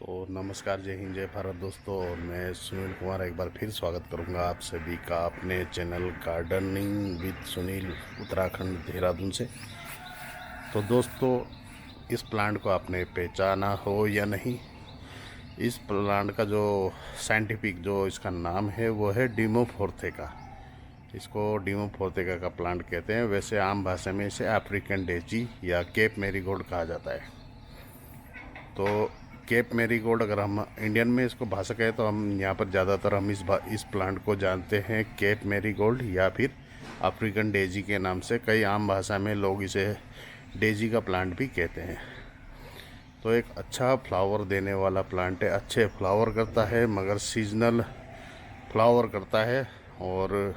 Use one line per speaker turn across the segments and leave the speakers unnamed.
तो नमस्कार, जय हिंद, जय भारत दोस्तों। और मैं सुनील कुमार एक बार फिर स्वागत करूंगा आप सभी का अपने channel gardening with Sunil Uttarakhand Dehradun से। तो दोस्तों, इस प्लांट को आपने पहचाना हो या नहीं। इस प्लांट का जो साइंटिफिक जो इसका नाम है वो है डिमोफोर्थेका। इसको डिमोफोर्थेका का प्लांट कहते हैं। वैसे आम भाषा में इसे अफ्रीकन डेजी या केप मैरीगोल्ड कहा जाता है। तो केप मैरीगोल्ड, अगर हम इंडियन में इसको भाषा कहें तो हम यहाँ पर ज़्यादातर हम इस प्लांट को जानते हैं केप मैरीगोल्ड या फिर अफ्रीकन डेजी के नाम से। कई आम भाषा में लोग इसे डेजी का प्लांट भी कहते हैं। तो एक अच्छा फ्लावर देने वाला प्लांट है, अच्छे फ्लावर करता है मगर सीजनल फ्लावर करता है। और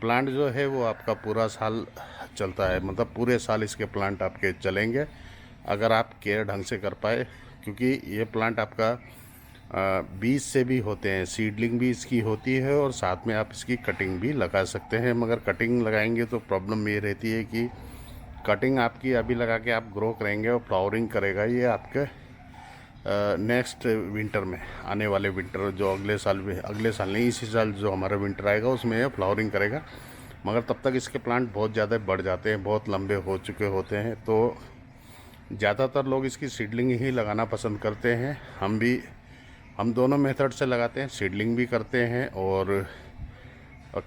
प्लांट जो है वो आपका पूरा साल चलता है, मतलब पूरे साल इसके प्लांट आपके चलेंगे अगर आप केयर ढंग से कर पाए। क्योंकि ये प्लांट आपका बीज से भी होते हैं, सीडलिंग भी इसकी होती है और साथ में आप इसकी कटिंग भी लगा सकते हैं। मगर कटिंग लगाएंगे तो प्रॉब्लम ये रहती है कि कटिंग आपकी अभी लगा के आप ग्रो करेंगे और फ्लावरिंग करेगा ये आपके नेक्स्ट विंटर में, आने वाले विंटर जो अगले साल नहीं, इसी साल जो हमारा विंटर आएगा उसमें ये फ्लावरिंग करेगा। मगर तब तक इसके प्लांट बहुत ज़्यादा बढ़ जाते हैं, बहुत लंबे हो चुके होते हैं। तो ज़्यादातर लोग इसकी सीडलिंग ही लगाना पसंद करते हैं। हम दोनों मेथड से लगाते हैं, सीडलिंग भी करते हैं और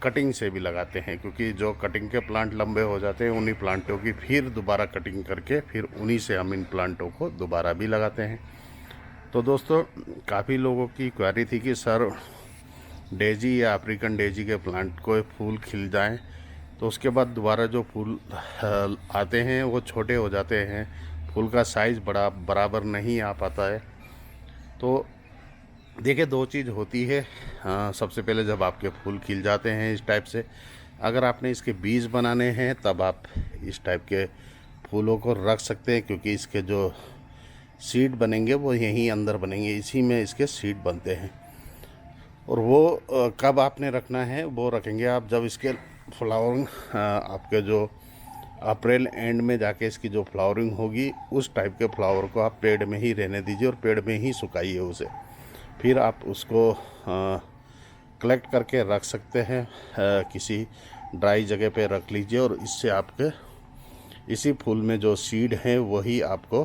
कटिंग से भी लगाते हैं। क्योंकि जो कटिंग के प्लांट लंबे हो जाते हैं उन्हीं प्लांटों की फिर दोबारा कटिंग करके फिर उन्हीं से हम इन प्लांटों को दोबारा भी लगाते हैं। तो दोस्तों, काफ़ी लोगों की क्वेरी थी कि सर डेजी या अफ्रीकन डेजी के प्लांट को फूल खिल जाएं तो उसके बाद दोबारा जो फूल आते हैं वो छोटे हो जाते हैं, फूल का साइज़ बराबर नहीं आ पाता है। तो देखिए, दो चीज़ होती है। सबसे पहले जब आपके फूल खिल जाते हैं इस टाइप से, अगर आपने इसके बीज बनाने हैं तब आप इस टाइप के फूलों को रख सकते हैं। क्योंकि इसके जो सीड बनेंगे वो यहीं अंदर बनेंगे, इसी में इसके सीड बनते हैं। और वो कब आपने रखना है वो रखेंगे आप जब इसके फ्लावरिंग, आपके जो अप्रैल एंड में जाके इसकी जो फ्लावरिंग होगी उस टाइप के फ्लावर को आप पेड़ में ही रहने दीजिए और पेड़ में ही सुखाइए उसे। फिर आप उसको कलेक्ट करके रख सकते हैं, किसी ड्राई जगह पे रख लीजिए और इससे आपके इसी फूल में जो सीड हैं वही आपको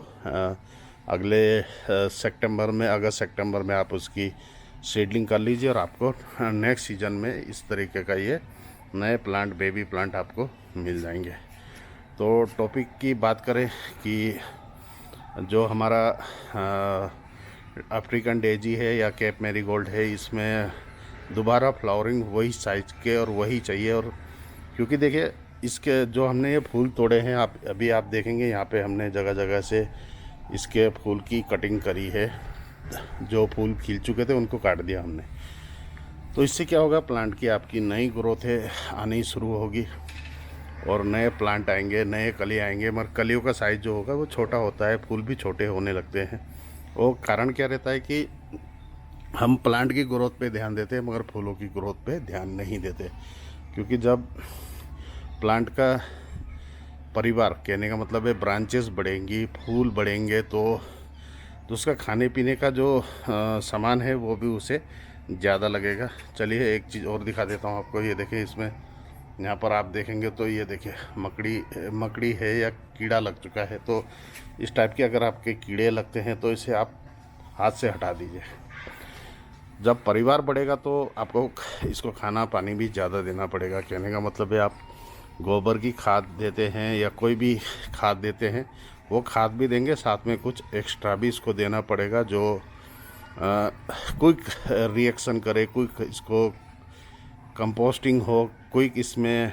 अगले अगस्त सितंबर में आप उसकी सीडलिंग कर लीजिए और आपको नेक्स्ट सीजन में इस तरीके का ये नए प्लांट, बेबी प्लांट आपको मिल जाएंगे। तो टॉपिक की बात करें कि जो हमारा अफ्रीकन डेजी है या केप मैरीगोल्ड है, इसमें दोबारा फ्लावरिंग वही साइज के और वही चाहिए। और क्योंकि देखिए, इसके जो हमने ये फूल तोड़े हैं, आप देखेंगे यहाँ पे हमने जगह जगह से इसके फूल की कटिंग करी है। जो फूल खिल चुके थे उनको काट दिया हमने। तो इससे क्या होगा, प्लांट की आपकी नई ग्रोथ है आनी शुरू होगी और नए प्लांट आएंगे, नए कली आएंगे। मगर कलियों का साइज़ जो होगा वो छोटा होता है, फूल भी छोटे होने लगते हैं। वो कारण क्या रहता है कि हम प्लांट की ग्रोथ पे ध्यान देते हैं मगर फूलों की ग्रोथ पे ध्यान नहीं देते। क्योंकि जब प्लांट का परिवार, कहने का मतलब है ब्रांचेस बढ़ेंगी, फूल बढ़ेंगे, तो उसका खाने पीने का जो सामान है वो भी उसे ज़्यादा लगेगा। चलिए एक चीज़ और दिखा देता हूँ आपको। ये देखिए, इसमें यहाँ पर आप देखेंगे तो ये देखिए मकड़ी है या कीड़ा लग चुका है। तो इस टाइप के अगर आपके कीड़े लगते हैं तो इसे आप हाथ से हटा दीजिए। जब परिवार बढ़ेगा तो आपको इसको खाना पानी भी ज़्यादा देना पड़ेगा। कहने का मतलब है, आप गोबर की खाद देते हैं या कोई भी खाद देते हैं, वो खाद भी देंगे, साथ में कुछ एक्स्ट्रा भी इसको देना पड़ेगा जो क्विक रिएक्शन करे, क्विक इसको कंपोस्टिंग हो, क्विक इसमें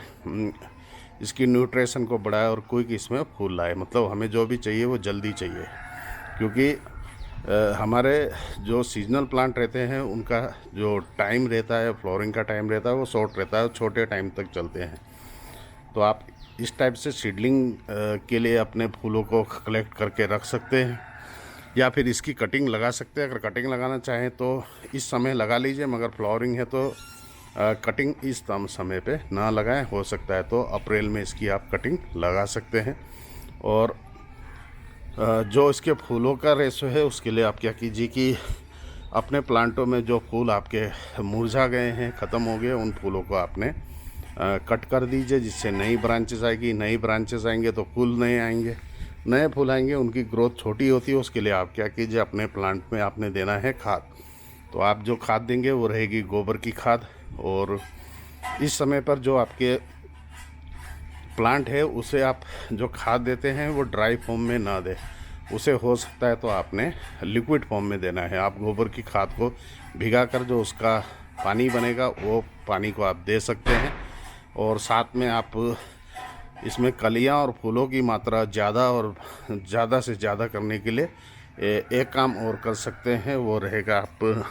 इसकी न्यूट्रिशन को बढ़ाए और क्विक इसमें फूल लाए। मतलब हमें जो भी चाहिए वो जल्दी चाहिए। क्योंकि हमारे जो सीजनल प्लांट रहते हैं उनका जो टाइम रहता है, फ्लोरिंग का टाइम रहता है, वो शॉर्ट रहता है, छोटे टाइम तक चलते हैं। तो आप इस टाइप से सीडलिंग के लिए अपने फूलों को कलेक्ट करके रख सकते हैं या फिर इसकी कटिंग लगा सकते हैं। अगर कटिंग लगाना चाहें तो इस समय लगा लीजिए, मगर फ्लावरिंग है तो कटिंग इस समय पे ना लगाएं। हो सकता है तो अप्रैल में इसकी आप कटिंग लगा सकते हैं। और जो इसके फूलों का रेशो है उसके लिए आप क्या कीजिए कि अपने प्लांटों में जो फूल आपके मुरझा गए हैं, ख़त्म हो गए, उन फूलों को आपने कट कर दीजिए, जिससे नई ब्रांचेस आएगी। नई ब्रांचेस आएंगे तो फूल नए आएंगे, नए फूल आएंगे, उनकी ग्रोथ छोटी होती है। उसके लिए आप क्या कीजिए, अपने प्लांट में आपने देना है खाद। तो आप जो खाद देंगे वो रहेगी गोबर की खाद। और इस समय पर जो आपके प्लांट है उसे आप जो खाद देते हैं वो ड्राई फॉर्म में ना दें, उसे हो सकता है तो आपने लिक्विड फॉर्म में देना है। आप गोबर की खाद को भिगाकर जो उसका पानी बनेगा वो पानी को आप दे सकते हैं। और साथ में आप इसमें कलियां और फूलों की मात्रा ज़्यादा और ज़्यादा से ज़्यादा करने के लिए एक काम और कर सकते हैं, वो रहेगा आप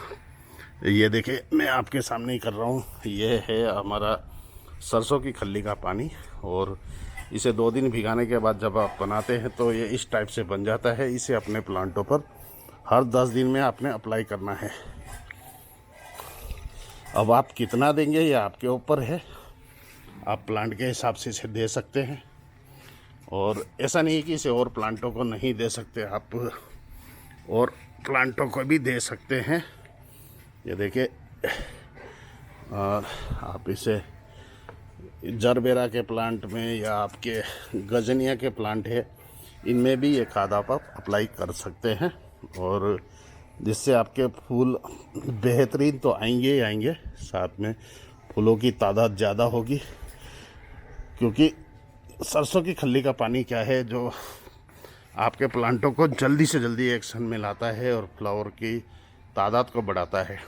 ये देखिए मैं आपके सामने ही कर रहा हूँ। ये है हमारा सरसों की खल्ली का पानी, और इसे 2 दिन भिगाने के बाद जब आप बनाते हैं तो ये इस टाइप से बन जाता है। इसे अपने प्लांटों पर हर 10 दिन में आपने अप्लाई करना है। अब आप कितना देंगे ये आपके ऊपर है, आप प्लांट के हिसाब से इसे दे सकते हैं। और ऐसा नहीं कि इसे और प्लांटों को नहीं दे सकते, आप और प्लांटों को भी दे सकते हैं। ये देखिए आप इसे जरबेरा के प्लांट में या आपके गजनिया के प्लांट है, इनमें भी ये खाद आप अप्लाई कर सकते हैं। और जिससे आपके फूल बेहतरीन तो आएंगे ही आएंगे, साथ में फूलों की तादाद ज़्यादा होगी। क्योंकि सरसों की खल्ली का पानी क्या है, जो आपके प्लांटों को जल्दी से जल्दी एक्शन में लाता है और फ्लावर की तादाद को बढ़ाता है।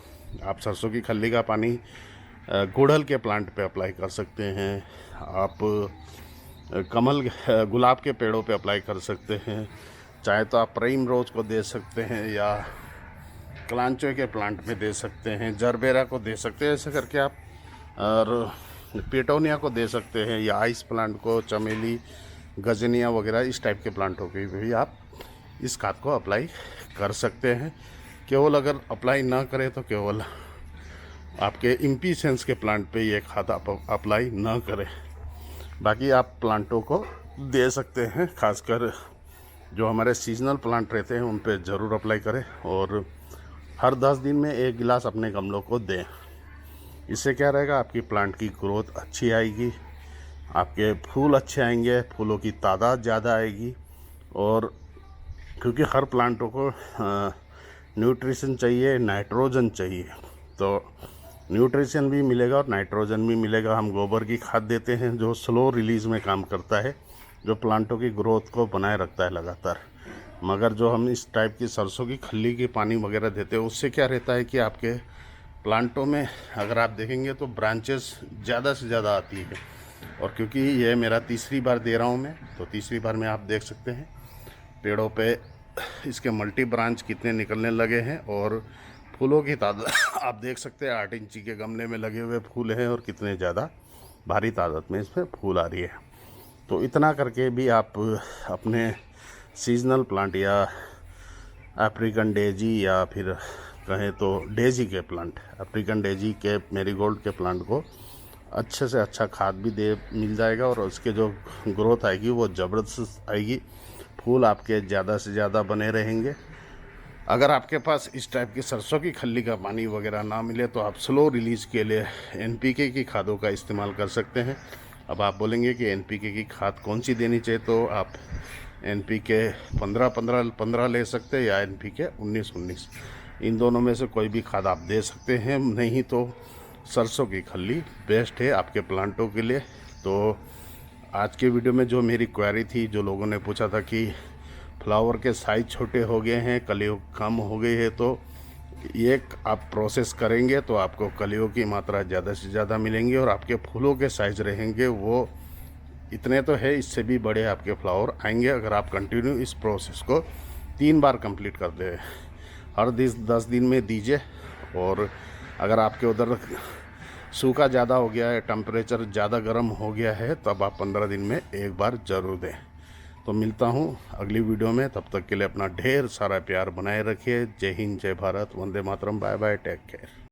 आप सरसों की खल्ली का पानी गुड़हल के प्लांट पे अप्लाई कर सकते हैं, आप गुलाब के पेड़ों पे अप्लाई कर सकते हैं, चाहे तो आप प्राइम रोज को दे सकते हैं या कलांचो के प्लांट में दे सकते हैं, जरबेरा को दे सकते हैं। ऐसे करके आप और पेटोनिया को दे सकते हैं, या आइस प्लांट को, चमेली, गजनिया वगैरह इस टाइप के प्लांटों के भी आप इस खाद को अप्लाई कर सकते हैं। केवल अगर अप्लाई ना करें तो केवल आपके इम्पीसेंस के प्लांट पे ये खाद आप अप्लाई ना करें, बाकी आप प्लांटों को दे सकते हैं। खासकर जो हमारे सीजनल प्लांट रहते हैं उन पे ज़रूर अप्लाई करें, और हर 10 दिन में 1 गिलास अपने गमलों को दें। इससे क्या रहेगा, आपकी प्लांट की ग्रोथ अच्छी आएगी, आपके फूल अच्छे आएंगे, फूलों की तादाद ज़्यादा आएगी। और क्योंकि हर प्लांटों को न्यूट्रिशन चाहिए, नाइट्रोजन चाहिए, तो न्यूट्रिशन भी मिलेगा और नाइट्रोजन भी मिलेगा। हम गोबर की खाद देते हैं जो स्लो रिलीज़ में काम करता है, जो प्लांटों की ग्रोथ को बनाए रखता है लगातार। मगर जो हम इस टाइप की सरसों की खल्ली की पानी वगैरह देते हैं, उससे क्या रहता है कि आपके प्लांटों में अगर आप देखेंगे तो ब्रांचेस ज़्यादा से ज़्यादा आती है। और क्योंकि ये मेरा तीसरी बार दे रहा हूँ मैं, तो तीसरी बार में आप देख सकते हैं पेड़ों पे इसके मल्टी ब्रांच कितने निकलने लगे हैं, और फूलों की तादाद आप देख सकते हैं 8 इंची के गमले में लगे हुए फूल हैं और कितने ज़्यादा भारी तादाद में इसमें फूल आ रही है। तो इतना करके भी आप अपने सीजनल प्लांट या अफ्रीकन डेजी या फिर कहें तो डेजी के प्लांट, अफ्रीकन डेजी के, मेरीगोल्ड के प्लांट को अच्छे से अच्छा खाद भी मिल जाएगा, और उसके जो ग्रोथ आएगी वो ज़बरदस्त आएगी। फूल आपके ज़्यादा से ज़्यादा बने रहेंगे। अगर आपके पास इस टाइप की सरसों की खल्ली का पानी वगैरह ना मिले तो आप स्लो रिलीज़ के लिए एनपीके की खादों का इस्तेमाल कर सकते हैं। अब आप बोलेंगे कि एनपीके की खाद कौन सी देनी चाहिए, तो आप एनपीके 15-15 ले सकते हैं या एनपीके 19-19, इन दोनों में से कोई भी खाद आप दे सकते हैं। नहीं तो सरसों की खल्ली बेस्ट है आपके प्लांटों के लिए। तो आज के वीडियो में जो मेरी क्वेरी थी, जो लोगों ने पूछा था कि फ्लावर के साइज़ छोटे हो गए हैं, कलियों कम हो गई है, तो ये आप प्रोसेस करेंगे तो आपको कलियों की मात्रा ज़्यादा से ज़्यादा मिलेंगी, और आपके फूलों के साइज़ रहेंगे वो इतने तो है, इससे भी बड़े आपके फ्लावर आएंगे अगर आप कंटिन्यू इस प्रोसेस को 3 बार कंप्लीट कर दें। हर 10 दिन में दीजिए। और अगर आपके उधर सूखा ज़्यादा हो गया है, टेम्परेचर ज़्यादा गर्म हो गया है, तब आप 15 दिन में 1 बार ज़रूर दें। तो मिलता हूँ अगली वीडियो में, तब तक के लिए अपना ढेर सारा प्यार बनाए रखिए। जय हिंद, जय Bharat, Vande Mataram, bye bye, take care.